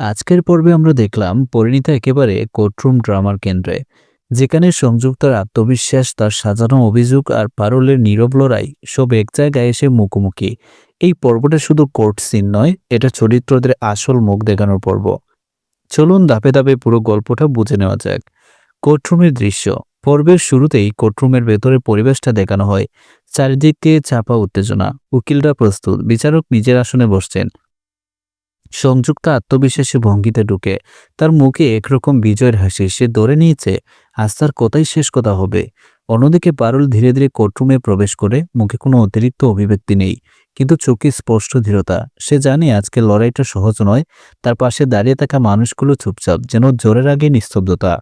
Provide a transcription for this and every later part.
আজকের পর্বে আমরা দেখলাম পরিণীতা একেবারে কোর্টরুম ড্রামার কেন্দ্রে, যেখানে সংযুক্তার আত্মবিশ্বাস, তার সাজানো অভিযোগ আর পারুলের নীরব লড়াই সব এক জায়গায় এসে মুখোমুখি। এই পর্বটা শুধু কোর্ট সিন নয়, এটা চরিত্রদের আসল মুখ দেখানোর পর্ব। চলুন ধাপে ধাপে পুরো গল্পটা বুঝে নেওয়া যাক। কোর্টরুমের দৃশ্য। পর্বের শুরুতেই কোর্টরুমের ভেতরের পরিবেশটা দেখানো হয়। চারিদিকে চাপা উত্তেজনা, উকিলরা প্রস্তুত, বিচারক নিজের আসনে বসছেন। সংযুক্ত আত্মবিশ্বাসী ভঙ্গিতে ঢুকে তার মুখে একরকম বিজয়ের হাসি। সে ধরে নিয়েছে আজ তার কথাই শেষ কথা হবে। অন্যদিকে পারুল ধীরে ধীরে কোর্টরুমে প্রবেশ করে, মুখে কোনো অতিরিক্ত অভিব্যক্তি নেই, কিন্তু চোখে স্পষ্ট দৃঢ়তা। সে জানে আজকে লড়াইটা সহজ নয়। তার পাশে দাঁড়িয়ে থাকা মানুষগুলো চুপচাপ, যেন জোরের আগে নিস্তব্ধতা।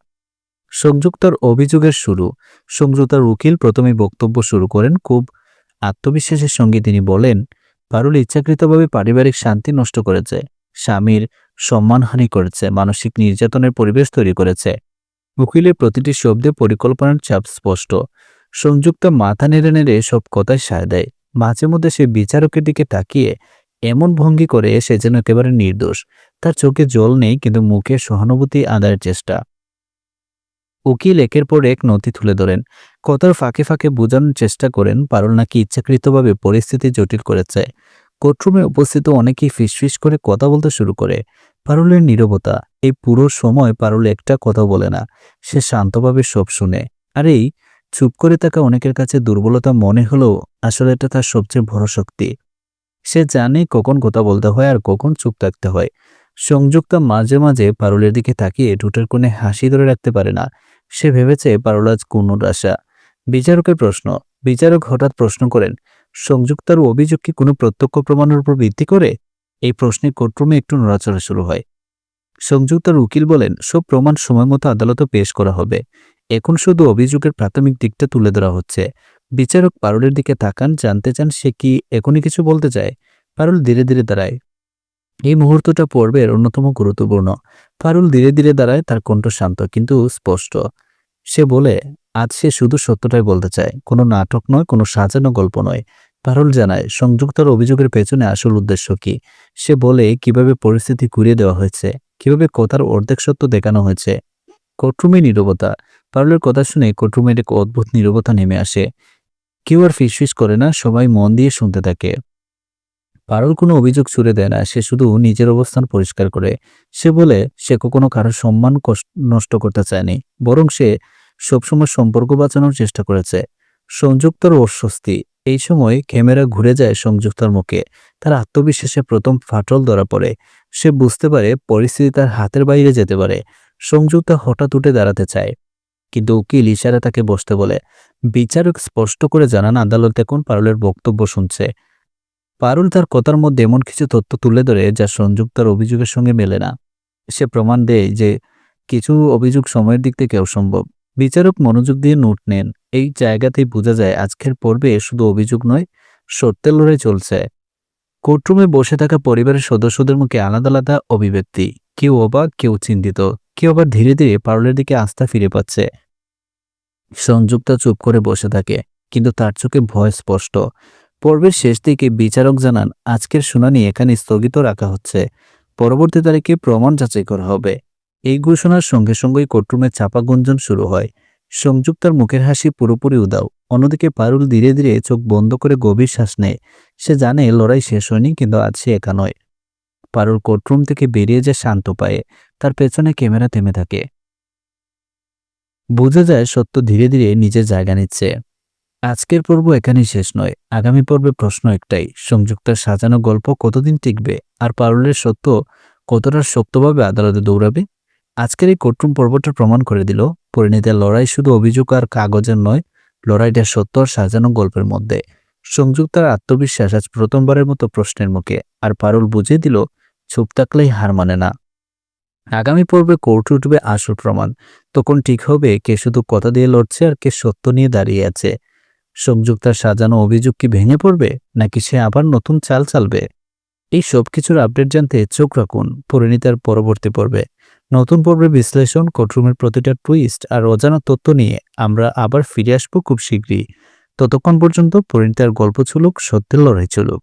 সংযুক্তার অভিযোগের শুরু। সংযুক্তার উকিল প্রথমে বক্তব্য শুরু করেন। খুব আত্মবিশ্বাসের সঙ্গে তিনি বলেন, পারুল ইচ্ছাকৃতভাবে পারিবারিক শান্তি নষ্ট করেছে, স্বামীর সম্মানহানি করেছে, মানসিক নির্যাতনের পরিবেশ তৈরি করেছে। উকিলের প্রতিটি শব্দে পরিকল্পনার চাপ স্পষ্ট। সংযুক্তা মাথা নেড়ে নেড়ে সব কথায় সায় দেয়। মাঝে মধ্যে সে বিচারকের দিকে তাকিয়ে এমন ভঙ্গি করে সে যেন একেবারে নির্দোষ। তার চোখে জল নেই, কিন্তু মুখে সহানুভূতি আদায়ের চেষ্টা। উকিল একের পর এক নথি তুলে ধরেন, কথার ফাঁকে ফাঁকে বোঝানোর চেষ্টা করেন পারুল নাকি ইচ্ছাকৃতভাবে পরিস্থিতি জটিল করেছে। কোর্টরুমে উপস্থিত অনেকেই ফিসফিস করে কথা বলতে শুরু করে। পারুলের নীরবতা। এই পুরো সময় পারুল একটা কথা বলে না। সে শান্তভাবে সব শুনে। আর এই চুপ করে থাকা অনেকের কাছে দুর্বলতা মনে হলেও আসলে এটা তার সবচেয়ে বড় শক্তি। সে জানে কখন কথা বলতে হয় আর কখন চুপ থাকতে হয়। সংযুক্তা মাঝে মাঝে পারুলের দিকে তাকিয়ে ঠোঁটের কোণে হাসি ধরে রাখতে পারে না। সে ভেবেছে পারুল আজ কোনো আশা। বিচারকের প্রশ্ন। বিচারক হঠাৎ প্রশ্ন করেন, সংযুক্তার অভিযোগ কি কোনো প্রত্যক্ষ প্রমাণের উপর ভিত্তি করে? এই প্রশ্নে কোর্টরুমে একটু নড়াচড়া শুরু হয়। সংযুক্তার উকিল বলেন, সব প্রমাণ সময়মতো আদালতে পেশ করা হবে। এখন শুধু অভিযোগের প্রাথমিক দিকটা তুলে ধরা হচ্ছে। বিচারক পারুলের দিকে তাকান, জানতে চান সে কি এখনই কিছু বলতে চায়। পারুল ধীরে ধীরে দাঁড়ায়। এই মুহূর্তটা পর্বের অন্যতম গুরুত্বপূর্ণ। পারুল ধীরে ধীরে দাঁড়ায়, তার কণ্ঠ শান্ত কিন্তু স্পষ্ট। সে বলে, আজ সে শুধু সত্যটাই বলতে চায়, কোনো নাটক নয়, কোনো সাজানো গল্প নয়। পারুল জানায় সংযুক্তার অভিযোগের পেছনে আসল উদ্দেশ্য কি। সে বলে কিভাবে পরিস্থিতি ঘুরিয়ে দেওয়া হয়েছে, কিভাবে কথার অর্ধেক সত্য দেখানো হয়েছে। কোর্টরুমে নীরবতা। পারুলের কথা শুনে কোর্টরুমের এক অদ্ভুত নীরবতা নেমে আসে। কেউ আর ফিসফিস করে না, সবাই মন দিয়ে শুনতে থাকে। পারুল কোনো অভিযোগ ছুড়ে দেয় না, সে শুধু নিজের অবস্থান পরিষ্কার করে। সে বলে সে কখনো কারোর সম্মান নষ্ট করতে চায়নি, বরং সে সবসময় সম্পর্ক বাঁচানোর চেষ্টা করেছে। সংযুক্তার অস্বস্তি। এই সময় ক্যামেরা ঘুরে যায় সংযুক্তার মুখে। তার আত্মবিশ্বাসে প্রথম ফাটল ধরা পড়ে। সে বুঝতে পারে পরিস্থিতি তার হাতের বাইরে যেতে পারে। সংযুক্তা হঠাৎ উঠে দাঁড়াতে চায়, কিন্তু উকিল ইশারা তাকে বসতে বলে। বিচারক স্পষ্ট করে জানান আদালত এখন পারুলের বক্তব্য শুনছে। পারুল তার কথার মধ্যে এমন কিছু তথ্য তুলে ধরে যা সংযুক্তার অভিযোগের সঙ্গে মেলে না। সে প্রমাণ দেয় যে কিছু অভিযোগ সময়ের দিক থেকে অসম্ভব। বিচারক মনোযোগ দিয়ে নোট নেন। এই জায়গাতেই বোঝা যায় আজকের পর্বে শুধু অভিযোগ নয়, সত্যের লড়াই চলছে। কোর্টরুমে বসে থাকা পরিবারের সদস্যদের মুখে আলাদা আলাদা অভিব্যক্তি। কেউ অবাক, কেউ চিন্তিত, কেউ আবার ধীরে ধীরে পারুলের দিকে আস্থা ফিরে পাচ্ছে। সংযুক্তা চুপ করে বসে থাকে, কিন্তু তার চোখে ভয় স্পষ্ট। পর্বের শেষ দিকে বিচারক জানান আজকের শুনানি এখানে স্থগিত রাখা হচ্ছে। পরবর্তী তারিখে প্রমাণ যাচাই করা হবে। এই ঘোষণার সঙ্গে সঙ্গেই কোর্টরুমে চাপা গুঞ্জন শুরু হয়। সংযুক্তার মুখের হাসি পুরোপুরি উদাও। অন্যদিকে পারুল ধীরে ধীরে চোখ বন্ধ করে গভীর শ্বাস নেয়। সে জানে লড়াই শেষ হয়নি, কিন্তু আজ সে একা নয়। পারুল কোর্টরুম থেকে বেরিয়ে যায় শান্ত পায়ে। তার পেছনে ক্যামেরা থেমে থাকে। বোঝা যায় সত্য ধীরে ধীরে নিজের জায়গা নিচ্ছে। আজকের পর্ব এখানেই শেষ নয়। আগামী পর্বে প্রশ্ন একটাই, সংযুক্তার সাজানো গল্প কতদিন টিকবে, আর পারুলের সত্য কতটা শক্তভাবে আদালতে দৌড়াবে। আজকের এই কোর্টরুম পর্বটা প্রমাণ করে দিল পরিণীতার লড়াই শুধু অভিযোগ আর কাগজের নয়, লড়াইটা সত্য আর সাজানো গল্পের মধ্যে। সংযুক্তার আত্মবিশ্বাস আজ প্রথমবারের মতো প্রশ্নের মুখে, আর পারুল বুঝিয়ে দিল চুপ থাকলেই হার মানে না। আগামী পর্বে কোর্টে উঠবে আসল প্রমাণ। তখন ঠিক হবে কে শুধু কথা দিয়ে লড়ছে আর কে সত্য নিয়ে দাঁড়িয়ে আছে। সংযুক্তার সাজানো অভিযোগ কি ভেঙে পড়বে, নাকি সে আবার নতুন চাল চালবে? এই সব কিছুর আপডেট জানতে চোখ রাখুন পরিণীতার পরবর্তী পর্বে। নতুন পর্বে বিশ্লেষণ, কোর্টরুমের প্রতিটা টুইস্ট আর অজানা তথ্য নিয়ে আমরা আবার ফিরে আসবো খুব শীঘ্রই। ততক্ষণ পর্যন্ত পরিণীতার গল্প চলুক, সত্যের লড়াই চলুক।